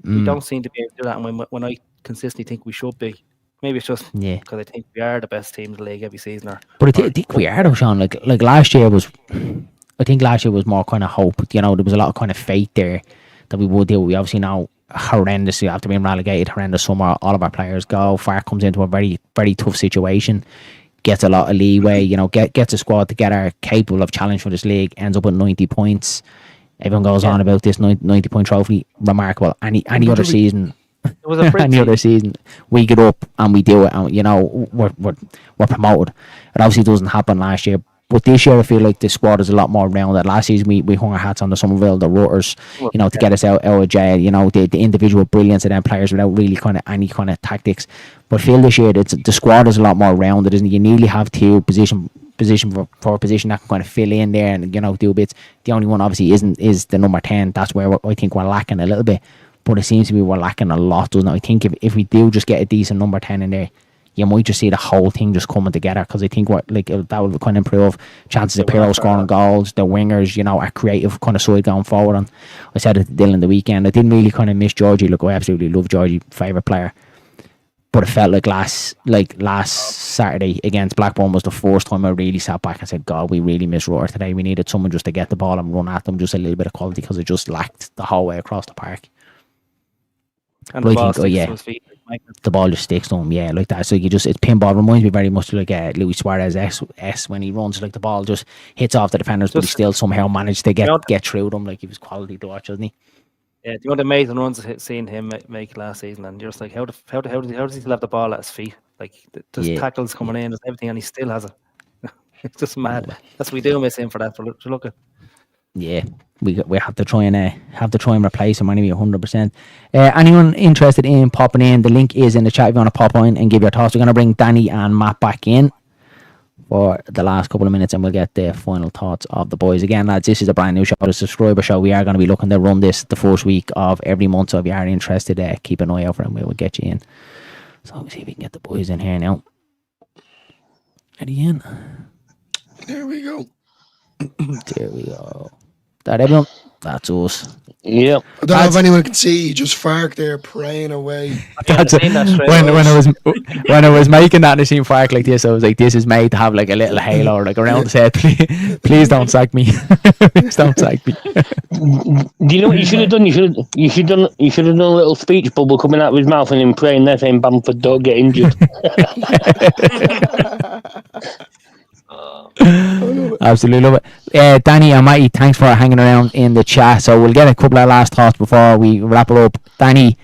We don't seem to be able to do that. And when I consistently think we should be, maybe it's just because I think we are the best team in the league every season. But I think we are, though, Sean. Like last year was, I think last year was more kind of hope. There was a lot of kind of faith there that we would do. We obviously now horrendously after being relegated, horrendous summer. All of our players go. Fark comes into a very, very tough situation. Gets a lot of leeway. Gets a squad together capable of challenge for this league. Ends up at 90 points. Everyone goes on about this 90-point trophy. Remarkable. Any other season. It was a any other season, we get up and we do it, and we're promoted. It obviously doesn't happen last year, but this year I feel like the squad is a lot more rounded. Last season we hung our hats on the Somerville, the Rutters, to get us out of jail. The individual brilliance of them players without really kind of any kind of tactics. But I feel this year the squad is a lot more rounded, isn't it? You nearly have two position for a position that can kind of fill in there and do bits. The only one obviously is the number 10. That's where I think we're lacking a little bit. But it seems to be we're lacking a lot, doesn't it? I think if we do just get a decent number 10 in there, you might just see the whole thing just coming together, because I think that will kind of improve chances of Pirlo scoring goals. The wingers, are creative kind of side going forward. And I said it to Dylan the weekend, I didn't really kind of miss Georgie. Look, I absolutely love Georgie, favourite player. But it felt like last Saturday against Blackburn was the first time I really sat back and said, God, we really missed Roar today. We needed someone just to get the ball and run at them, just a little bit of quality, because it just lacked the whole way across the park. And the ball sticks to his feet. The ball just sticks to him, like that. So it's pinball. Reminds me very much like Luis Suarez S when he runs, like the ball just hits off the defenders, but he still somehow managed to get through them. Like, he was quality to watch, wasn't he? Yeah, the amazing runs seeing him make last season, and you're just like, how does he still have the ball at his feet? Like, there's tackles coming in, there's everything, and he still has it. It's just mad. That's what we do miss him for that. For look at. Yeah, we have to try and replace him anyway, 100%. Anyone interested in popping in? The link is in the chat if you want to pop in and give your thoughts. We're going to bring Danny and Matt back in for the last couple of minutes, and we'll get the final thoughts of the boys. Again, lads, this is a brand new show, the subscriber show. We are going to be looking to run this the first week of every month, so if you are interested, keep an eye out for it, and we will get you in. So we'll see if we can get the boys in here now. Ready in? There we go. There we go. That everyone? That's us. Yep. I don't know if anyone can see. Just Fark there praying away. That's it. When I was making that, and I seen Fark like this, I was like, this is made to have like a little halo or like around his head. Please don't sack me. Please don't sack me. Do you know what you should have done? You should have done a little speech bubble coming out of his mouth and him praying there saying Bamford don't get injured. Absolutely love it. Danny and Matty, thanks for hanging around in the chat. So we'll get a couple of last thoughts before we wrap it up. Danny,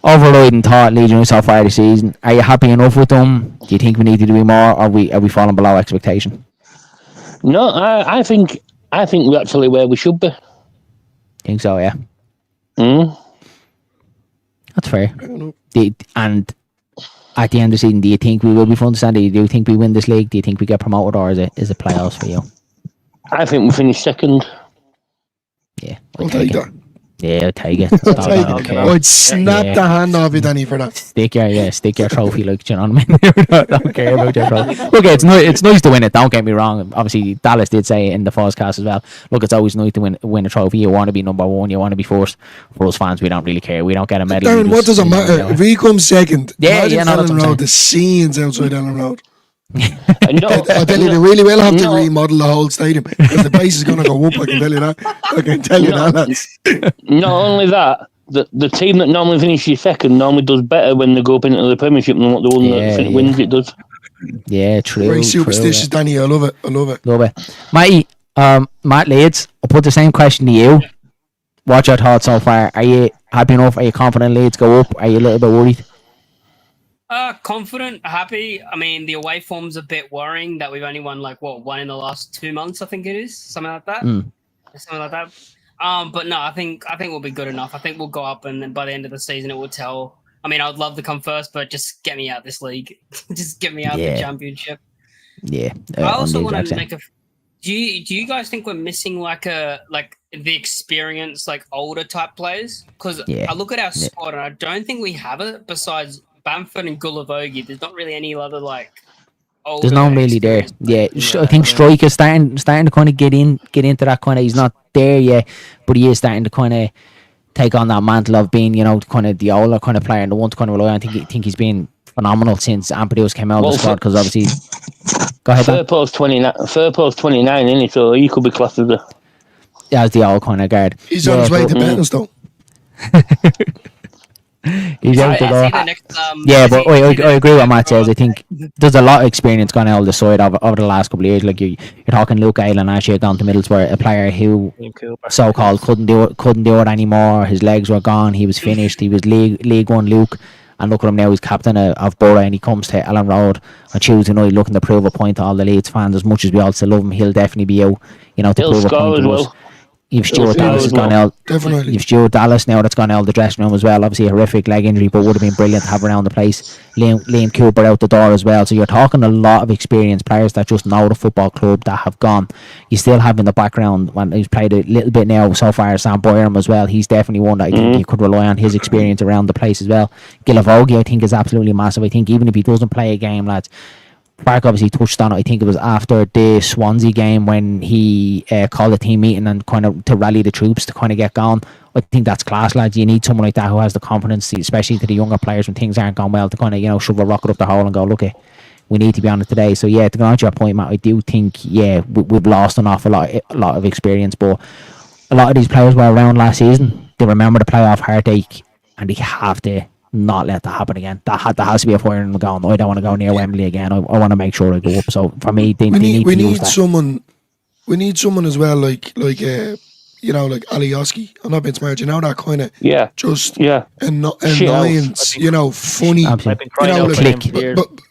overriding thought, Leeds United so far this season. Are you happy enough with them? Do you think we need to do more, or are we falling below expectation? No, I think we're actually where we should be. Think so, yeah. That's fair. And at the end of the season, do you think we will be front and centre? Do you think we win this league? Do you think we get promoted, or is it playoffs for you? I think we finish second. Yeah, I'll take that. Yeah, I'll take it. I'd snap the hand off you, Danny, for that. Stick your trophy, like, do you know what I mean? I don't care about your trophy. Look, it's nice to win it, don't get me wrong. Obviously, Dallas did say in the podcast as well, look, it's always nice to win a trophy. You want to be number one, you want to be first. For us fans, we don't really care. We don't get a medal. Darren, what does it matter? If we come second, imagine that's Ellen Road, the scenes outside Ellen Road. No, I tell you, they really will have to remodel the whole stadium, because the place is going to go up. I can tell you that. Lads. Not only that, the team that normally finishes second normally does better when they go up into the Premiership than what the one that wins it does. Yeah, true. Very superstitious, Danny. I love it. Love it. Matty, Matt Leeds, I'll put the same question to you. What's your thoughts so far? Are you happy enough? Are you confident Leeds go up? Are you a little bit worried? Confident, happy. I mean, the away form's a bit worrying that we've only won one in the last 2 months. I think it is something like that. But no, I think we'll be good enough. I think we'll go up, and then by the end of the season, it will tell. I mean, I'd love to come first, but just get me out this league. Just get me out the championship. Yeah. I also want to make a. Do you guys think we're missing the experience, older type players? Because I look at our squad and I don't think we have it besides Bamford and Gulavogi. There's not really any other older. There's no one really there. Yeah, I think Strike is starting to kind of get into that kind of. He's not there yet, but he is starting to kind of take on that mantle of being, kind of the older kind of player and the one to kind of rely on. I think he's been phenomenal since Ampadios came out of the squad, because obviously. Go ahead. Firpo's 29, isn't he? So he could be classed as the old kind of guard. He's on his way to Benton's though. He's out to go. But I agree with what Matt says. I think there's a lot of experience gone out of the side over the last couple of years. Like you're talking Luke Aylan actually gone to Middlesbrough, a player who so-called couldn't do it anymore. His legs were gone. He was finished. He was League One Luke. And look at him now, he's captain of Borough, and he comes to Ellen Road on Tuesday night looking to prove a point to all the Leeds fans. As much as we all still love him, he'll definitely be out, to he'll prove a score point as to well. us. You've Stuart Dallas has gone out. Definitely. You've Stuart Dallas now that's gone out of the dressing room as well. Obviously a horrific leg injury, but would have been brilliant to have around the place. Liam Cooper out the door as well. So you're talking a lot of experienced players that just know the football club that have gone. You still have in the background when he's played a little bit now so far. Sam Boyram as well. He's definitely one that I think you could rely on his experience around the place as well. Gilavogi I think is absolutely massive. I think even if he doesn't play a game, lads. Park obviously touched on it. I think it was after the Swansea game when he called a team meeting and kind of to rally the troops to kind of get going. I think that's class, lads. You need someone like that who has the confidence, especially to the younger players when things aren't going well, to kind of shove a rocket up the hole and go, look, we need to be on it today. So yeah, to go on to your point, Matt, I do think we've lost an awful lot of experience, but a lot of these players were around last season. They remember the playoff heartache, and they have to not let that happen again. There has to be a fire in the going. I don't want to go near Wembley again. I want to make sure I go up. So for me, they need to use that. We need someone as well, like Alioski. I'm not being smart. That kind of annoyance. Funny. Click.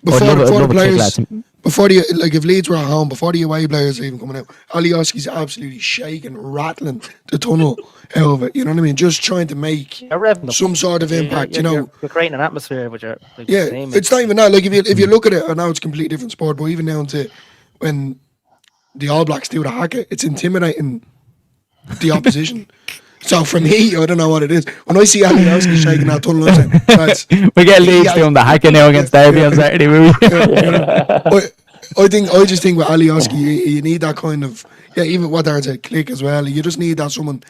Before the players. Before if Leeds were at home, before the away players are even coming out, Alioski's absolutely shaking, rattling the tunnel out of it. You know what I mean? Just trying to make some sort of impact. You're creating an atmosphere with your it's not even that. Like if you look at it, I know it's a completely different sport, but even down to when the All Blacks do the hacker, it's intimidating the opposition. So for me, I don't know what it is. When I see Alioski shaking that tunnel, we get Leeds doing the hacking now against Derby on Saturday, maybe. I just think with Alioski, you need that kind of even what there's a click as well. You just need that someone,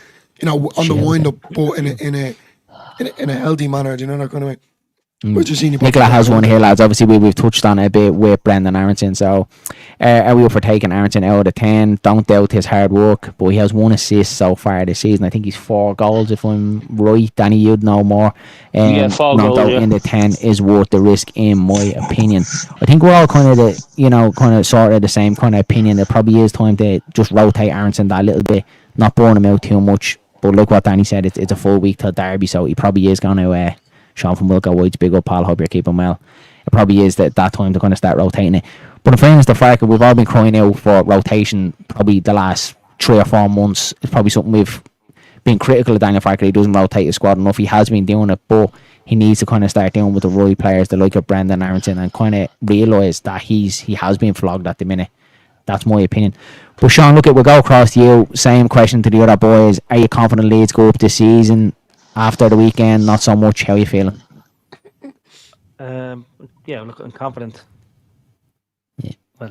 on the wind up, but in a healthy manner. Do you know that kind of way? Nicola has one here, lads. Obviously, we've touched on it a bit with Brendan Aronson. So, are we up for taking Aronson out of 10? Don't doubt his hard work, but he has 1 assist so far this season. I think he's 4 goals, if I'm right. Danny, you'd know more. 4 goals. In the 10 is worth the risk, in my opinion. I think we're all kind of sort of the same kind of opinion. It probably is time to just rotate Aronson that little bit, not burn him out too much. But look what Danny said. It's a full week till Derby, so he probably is going to. Sean from Wilco White's big up, pal. Hope you're keeping well. It probably is that time to kind of start rotating it. But in fairness to Farke, we've all been crying out for rotation probably the last 3 or 4 months. It's probably something we've been critical of Daniel Farke. He doesn't rotate his squad enough. He has been doing it, but he needs to kind of start doing with the right players, the like of Brendan Aronson, and kind of realise that he has been flogged at the minute. That's my opinion. But Sean, look, we'll go across to you. Same question to the other boys. Are you confident Leeds go up this season? After the weekend, not so much. How are you feeling? Look, I'm confident. Yeah. Well,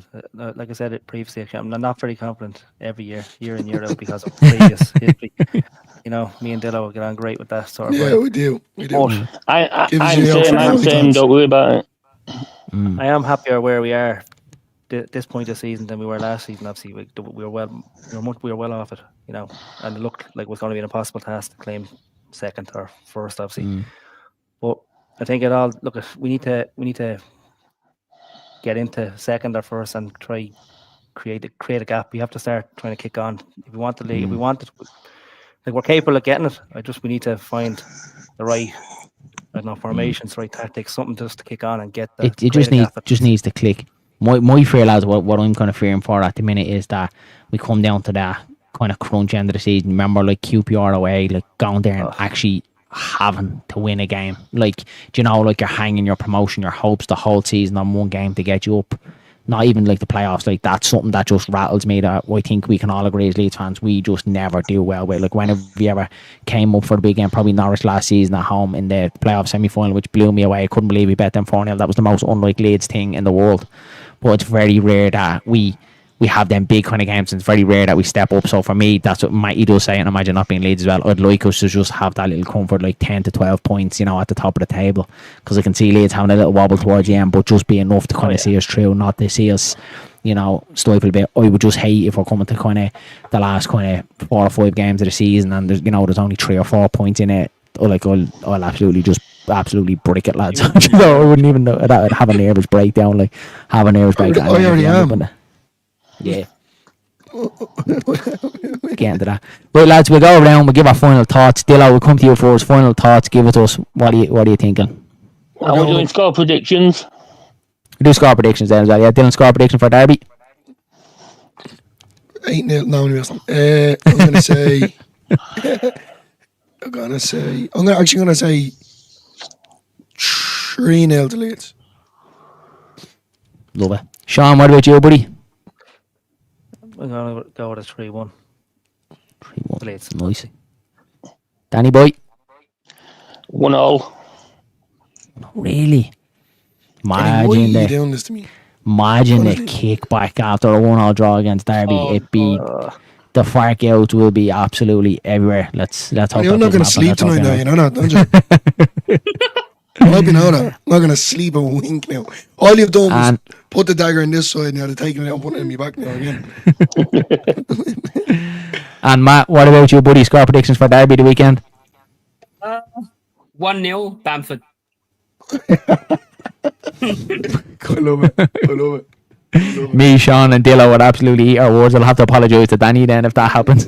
like I said it previously, I'm not very confident every year in year out because of previous history. Me and Dillo will get on great with that sort of. Yeah, we do. I'm saying, don't worry about it. I am happier where we are this point of the season than we were last season. Obviously, we were well off it, and it looked like it was going to be an impossible task to claim second or first, obviously. But I think we need to get into second or first and try create a gap. We have to start trying to kick on if we want the league. If we want it, we're capable of getting it. We need to find the right formations, the right tactics, something just to kick on and get the. It just needs to click. My fear, lads, what I'm kind of fearing for at the minute is that we come down to that kind of crunch end of the season. Remember, like QPR away, like going there and actually having to win a game. Like, like you're hanging your promotion, your hopes the whole season on one game to get you up. Not even like the playoffs. Like, that's something that just rattles me, that I think we can all agree as Leeds fans, we just never do well with. Like, whenever we ever came up for the big game, probably Norwich last season at home in the playoff semi-final, which blew me away. I couldn't believe we bet them 4-0. That was the most unlike Leeds thing in the world. But it's very rare that we have them big kind of games, and it's very rare that we step up. So for me, that's what Matty does say, and imagine not being Leeds as well. I'd like us to just have that little comfort, like 10 to 12 points, at the top of the table, because I can see Leeds having a little wobble towards the end, but just be enough to kind of see us through, not to see us, stifle a bit. I would just hate if we're coming to kind of the last kind of 4 or 5 games of the season, and there's only 3 or 4 points in it. I'll absolutely break it, lads. I wouldn't even know that. I'd have a nervous breakdown, like have a nervous breakdown. I already am. Yeah. Get into that. Right, lads, we'll go around, we'll give our final thoughts. Dillo, we'll come to you first. Final thoughts, give it to us. What are you thinking? Are we doing score predictions? We do score predictions then as well. Yeah, Dylan, score prediction for Derby. 8-0. No, I'm gonna say. I'm actually gonna say 3-0 to Leeds. Love it. Sean, what about you, buddy? I'm gonna go with a 3-1. 3-1. Leeds. Nice. Danny boy. 1-1. Really? Danny, why are Imagine you the doing this to me? Imagine the Honestly. kickback after a 1-1 draw against Derby. Oh, It'd be Uh, the fark out will be absolutely everywhere. Let's hope You're that not doesn't gonna happen. sleep tonight now, you know that, don't you? I hope you know that. I'm not gonna sleep a wink now. All you've done was And put the dagger in this side and you're taking it out and putting it in my back now again. and Matt, what about you, buddy? Score predictions for Derby the weekend? 1-0 Bamford. I love it. I love it. Me, Sean, and Dillo would absolutely eat our words. I'll have to apologise to Danny then if that happens.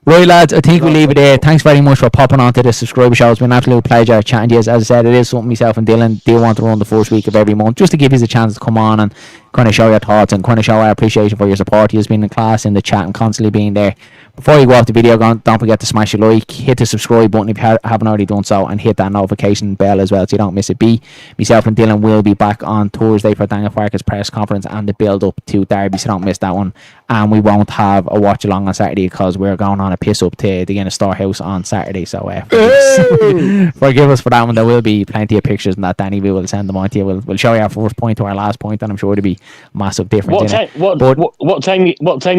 Right, lads, I think we'll leave it there. Thanks very much for popping on to the subscriber show. It's been an absolute pleasure chatting to you. As I said, it is something myself and Dylan do want to run the first week of every month, just to give you a chance to come on and kind of show your thoughts and kind of show our appreciation for your support. You've been in class in the chat and constantly being there. Before you go off the video, don't forget to smash a like, hit the subscribe button if you haven't already done so, and hit that notification bell as well so you don't miss a beat. Myself and Dylan will be back on Thursday for Daniel Farke's press conference and the build up to Derby, so don't miss that one. And we won't have a watch along on Saturday because we're going on a piss up to the Guinness Storehouse on Saturday. So forgive us for that one. There will be plenty of pictures and that, Danny. We will send them on to you. We'll show you our first point to our last point, and I'm sure there'll be massive difference in it. What time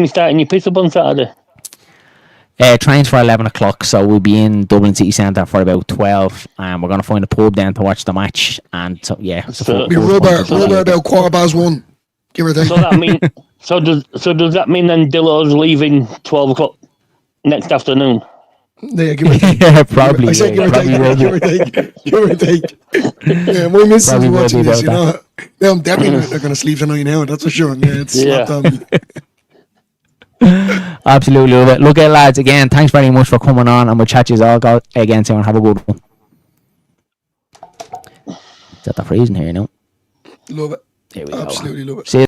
you starting your piss up on Saturday? Trains for 11 o'clock, so we'll be in Dublin City Centre for about 12, and we're going to find a pub then to watch the match. And so, yeah, We rub out about 1:15, give or take. So that mean, does that mean then Dillo's leaving 12 o'clock next afternoon? Yeah, give or take. yeah, probably. I said give or take. Give or take. Yeah, my missus is watching this, you know. Yeah, I'm definitely not going to sleep tonight now, that's for sure. Yeah, it's slapped on me. Absolutely love it. Look at lads again. Thanks very much for coming on, and we'll chat you all again soon. Have a good one. Is that the freezing here? You know. Love it. Here we Absolutely love it. See you.